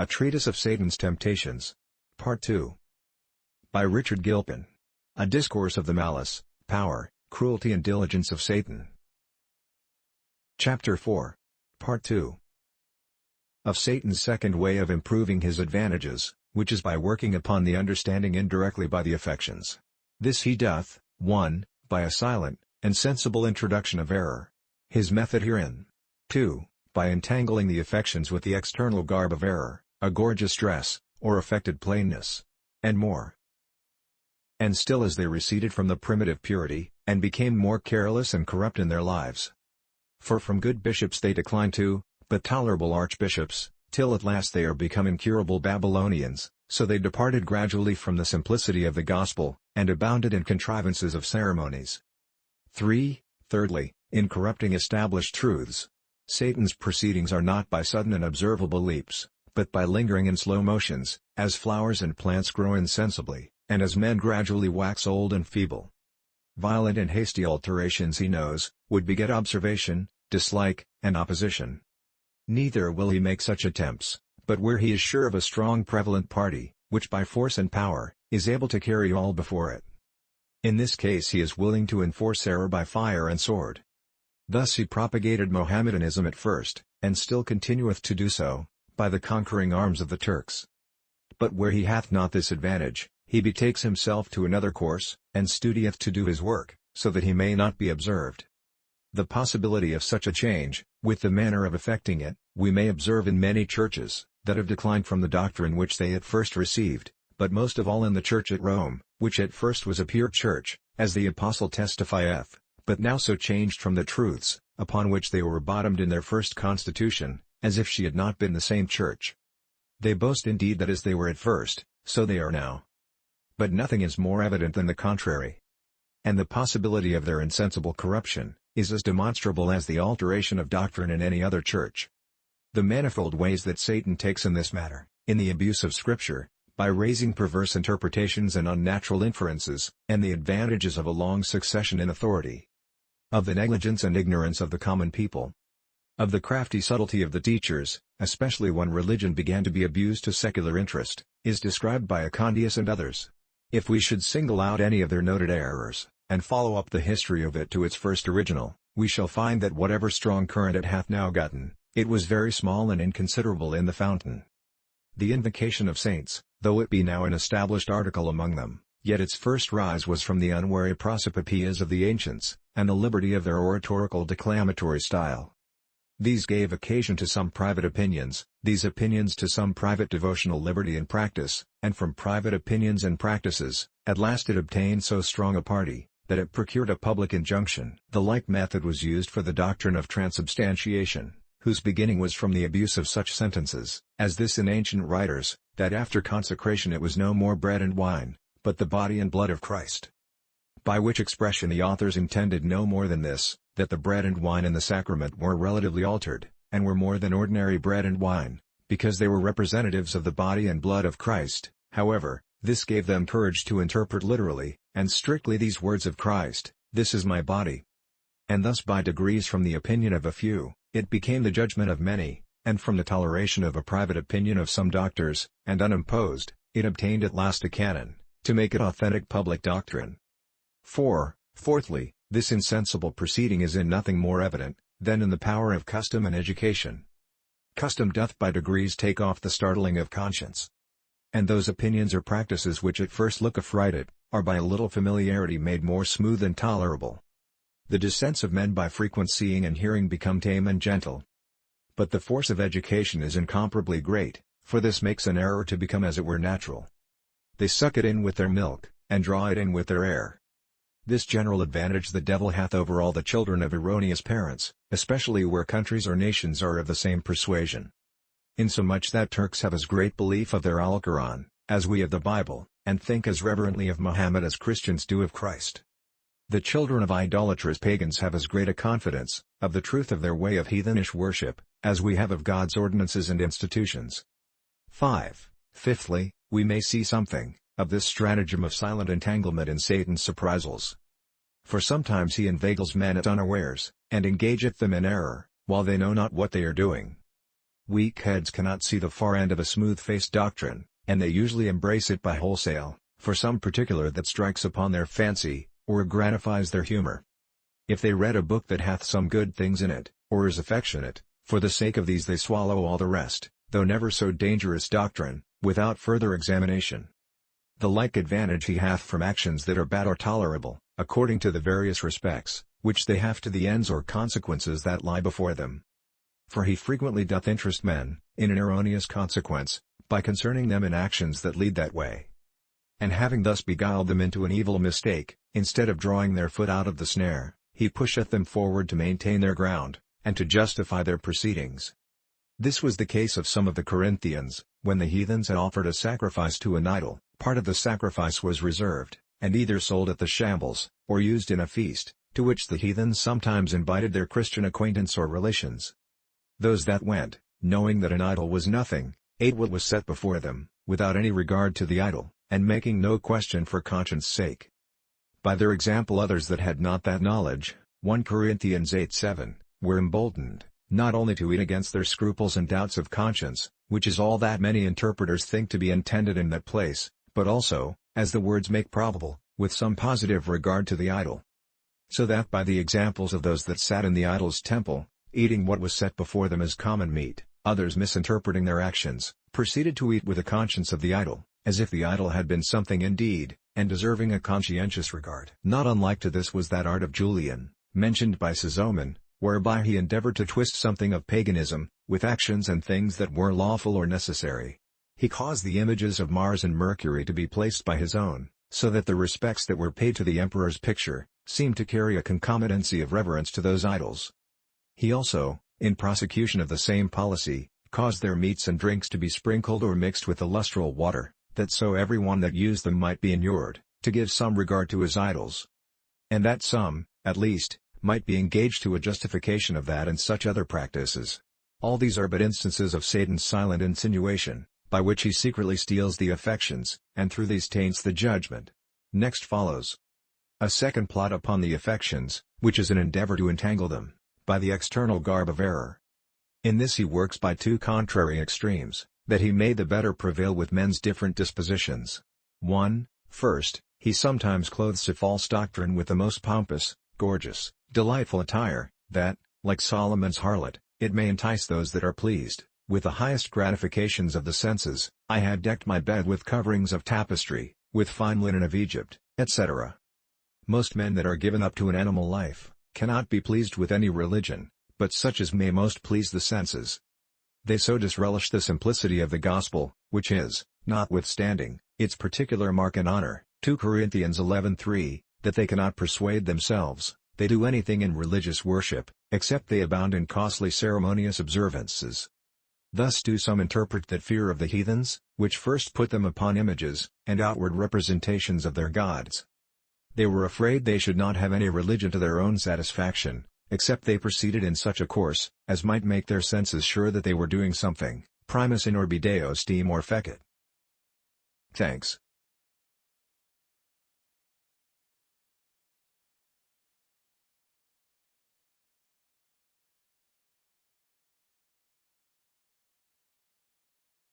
A Treatise of Satan's Temptations. Part 2. By Richard Gilpin. A Discourse of the Malice, Power, Cruelty and Diligence of Satan. Chapter 4. Part 2. Of Satan's second way of improving his advantages, which is by working upon the understanding indirectly by the affections. This he doth, 1. By a silent, insensible introduction of error. His method herein. 2. By entangling the affections with the external garb of error, a gorgeous dress, or affected plainness. And more. And still as they receded from the primitive purity, and became more careless and corrupt in their lives. For from good bishops they decline to, but tolerable archbishops, till at last they are become incurable Babylonians, so they departed gradually from the simplicity of the gospel, and abounded in contrivances of ceremonies. 3. Thirdly, in corrupting established truths. Satan's proceedings are not by sudden and observable leaps, but by lingering in slow motions, as flowers and plants grow insensibly, and as men gradually wax old and feeble. Violent and hasty alterations he knows, would beget observation, dislike, and opposition. Neither will he make such attempts, but where he is sure of a strong prevalent party, which by force and power, is able to carry all before it. In this case he is willing to enforce error by fire and sword. Thus he propagated Mohammedanism at first, and still continueth to do so, by the conquering arms of the Turks. But where he hath not this advantage, he betakes himself to another course, and studieth to do his work, so that he may not be observed. The possibility of such a change, with the manner of effecting it, we may observe in many churches, that have declined from the doctrine which they at first received, but most of all in the church at Rome, which at first was a pure church, as the Apostle testifieth, but now so changed from the truths, upon which they were bottomed in their first constitution, as if she had not been the same church. They boast indeed that as they were at first, so they are now. But nothing is more evident than the contrary. And the possibility of their insensible corruption, is as demonstrable as the alteration of doctrine in any other church. The manifold ways that Satan takes in this matter, in the abuse of Scripture, by raising perverse interpretations and unnatural inferences, and the advantages of a long succession in authority. Of the negligence and ignorance of the common people. Of the crafty subtlety of the teachers, especially when religion began to be abused to secular interest, is described by Acondius and others. If we should single out any of their noted errors, and follow up the history of it to its first original, we shall find that whatever strong current it hath now gotten, it was very small and inconsiderable in the fountain. The invocation of saints, though it be now an established article among them, yet its first rise was from the unwary prosopopoeias of the ancients, and the liberty of their oratorical declamatory style. These gave occasion to some private opinions, these opinions to some private devotional liberty and practice, and from private opinions and practices, at last it obtained so strong a party, that it procured a public injunction. The like method was used for the doctrine of transubstantiation, whose beginning was from the abuse of such sentences, as this in ancient writers, that after consecration it was no more bread and wine, but the body and blood of Christ. By which expression the authors intended no more than this, that the bread and wine in the sacrament were relatively altered, and were more than ordinary bread and wine, because they were representatives of the body and blood of Christ. However, this gave them courage to interpret literally, and strictly these words of Christ, "This is my body." And thus by degrees from the opinion of a few, it became the judgment of many, and from the toleration of a private opinion of some doctors, and unimposed, it obtained at last a canon, to make it authentic public doctrine. 4. Fourthly, this insensible proceeding is in nothing more evident, than in the power of custom and education. Custom doth by degrees take off the startling of conscience. And those opinions or practices which at first look affrighted, are by a little familiarity made more smooth and tolerable. The descents of men by frequent seeing and hearing become tame and gentle. But the force of education is incomparably great, for this makes an error to become as it were natural. They suck it in with their milk, and draw it in with their air. This general advantage the devil hath over all the children of erroneous parents, especially where countries or nations are of the same persuasion. Insomuch that Turks have as great belief of their Alcoran, as we of the Bible, and think as reverently of Muhammad as Christians do of Christ. The children of idolatrous pagans have as great a confidence, of the truth of their way of heathenish worship, as we have of God's ordinances and institutions. 5. Fifthly, we may see something, of this stratagem of silent entanglement in Satan's surprisals. For sometimes he inveigles men at unawares, and engageth them in error, while they know not what they are doing. Weak heads cannot see the far end of a smooth-faced doctrine, and they usually embrace it by wholesale, for some particular that strikes upon their fancy, or gratifies their humor. If they read a book that hath some good things in it, or is affectionate, for the sake of these they swallow all the rest, though never so dangerous doctrine, without further examination. The like advantage he hath from actions that are bad or tolerable, according to the various respects, which they have to the ends or consequences that lie before them. For he frequently doth interest men, in an erroneous consequence, by concerning them in actions that lead that way. And having thus beguiled them into an evil mistake, instead of drawing their foot out of the snare, he pusheth them forward to maintain their ground, and to justify their proceedings. This was the case of some of the Corinthians, when the heathens had offered a sacrifice to an idol. Part of the sacrifice was reserved, and either sold at the shambles, or used in a feast, to which the heathens sometimes invited their Christian acquaintance or relations. Those that went, knowing that an idol was nothing, ate what was set before them, without any regard to the idol, and making no question for conscience' sake. By their example others that had not that knowledge, 1 Corinthians 8:7, were emboldened, not only to eat against their scruples and doubts of conscience, which is all that many interpreters think to be intended in that place, but also, as the words make probable, with some positive regard to the idol. So that by the examples of those that sat in the idol's temple, eating what was set before them as common meat, others misinterpreting their actions, proceeded to eat with a conscience of the idol, as if the idol had been something indeed, and deserving a conscientious regard. Not unlike to this was that art of Julian, mentioned by Sizomen, whereby he endeavored to twist something of paganism, with actions and things that were lawful or necessary. He caused the images of Mars and Mercury to be placed by his own, so that the respects that were paid to the emperor's picture, seemed to carry a concomitancy of reverence to those idols. He also, in prosecution of the same policy, caused their meats and drinks to be sprinkled or mixed with the lustral water, that so every one that used them might be inured, to give some regard to his idols. And that some, at least, might be engaged to a justification of that and such other practices. All these are but instances of Satan's silent insinuation, by which he secretly steals the affections, and through these taints the judgment. Next follows a second plot upon the affections, which is an endeavor to entangle them, by the external garb of error. In this he works by two contrary extremes, that he may the better prevail with men's different dispositions. 1. First, he sometimes clothes a false doctrine with the most pompous, gorgeous, delightful attire, that, like Solomon's harlot, it may entice those that are pleased, with the highest gratifications of the senses. I had decked my bed with coverings of tapestry, with fine linen of Egypt, etc. Most men that are given up to an animal life, cannot be pleased with any religion, but such as may most please the senses. They so disrelish the simplicity of the gospel, which is, notwithstanding, its particular mark and honor, 2 Corinthians 11:3, that they cannot persuade themselves, they do anything in religious worship, except they abound in costly ceremonious observances. Thus do some interpret that fear of the heathens, which first put them upon images, and outward representations of their gods. They were afraid they should not have any religion to their own satisfaction, except they proceeded in such a course, as might make their senses sure that they were doing something, primus in orbi Deo stim or fecit. Thanks.